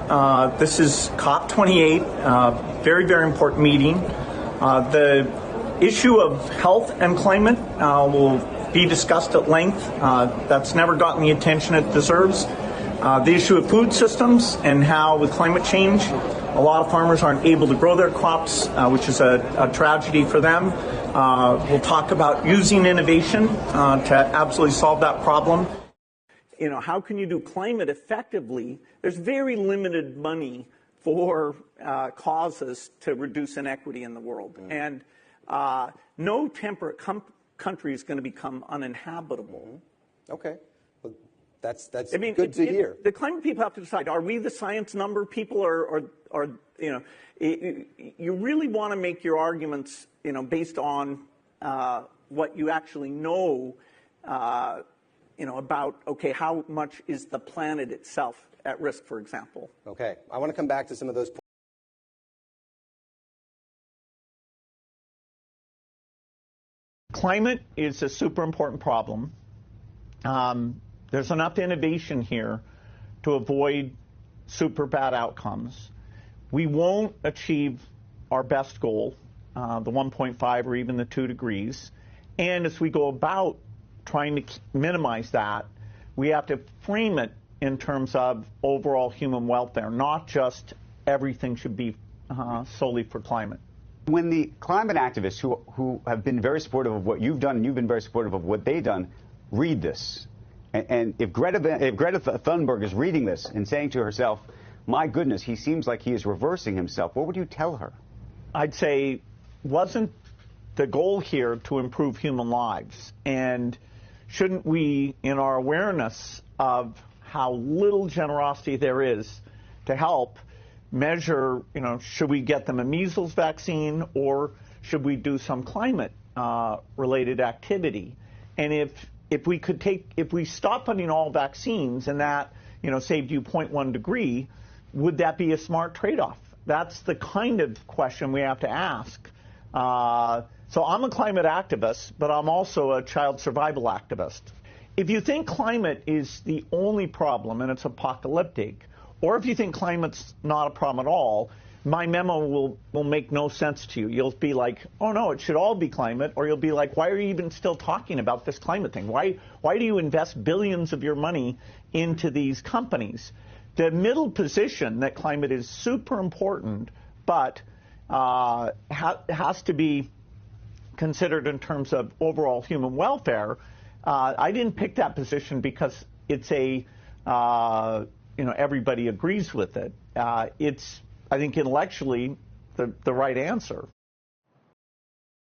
This is COP28, very, very important meeting. The issue of health and climate will be discussed at length. That's never gotten the attention it deserves. The issue of food systems and how with climate change, a lot of farmers aren't able to grow their crops, which is a tragedy for them. We'll talk about using innovation to absolutely solve that problem. You know, how can you do climate effectively? There's very limited money for causes to reduce inequity in the world. And no temperate country is going to become uninhabitable. Okay. Well, that's good to hear. The climate people have to decide, are we the science number people or you know, you really want to make your arguments, you know, based on what you actually know, you know, about, okay, how much is the planet itself at risk, for example. Okay. I want to come back to some of those points. Climate is a super important problem. There's enough innovation here to avoid super bad outcomes. We won't achieve our best goal, the 1.5 or even the 2 degrees. And as we go about trying to minimize that, we have to frame it in terms of overall human welfare, not just everything should be solely for climate. When the climate activists who have been very supportive of what you've done and you've been very supportive of what they've done read this, and if Greta Thunberg is reading this and saying to herself, my goodness, he seems like he is reversing himself, what would you tell her? I'd say, wasn't the goal here to improve human lives? And shouldn't we, in our awareness of how little generosity there is to help, measure, you know, should we get them a measles vaccine or should we do some climate related activity? And if we stop funding all vaccines and that, you know, saved you 0.1 degree, would that be a smart trade-off? That's the kind of question we have to ask. So I'm a climate activist, but I'm also a child survival activist. If you think climate is the only problem and it's apocalyptic, or if you think climate's not a problem at all, my memo will make no sense to you. You'll be like, oh no, it should all be climate, or you'll be like, why are you even still talking about this climate thing? Why do you invest billions of your money into these companies? The middle position that climate is super important, but has to be considered in terms of overall human welfare. I didn't pick that position because it's a you know, everybody agrees with it. It's, I think, intellectually the right answer.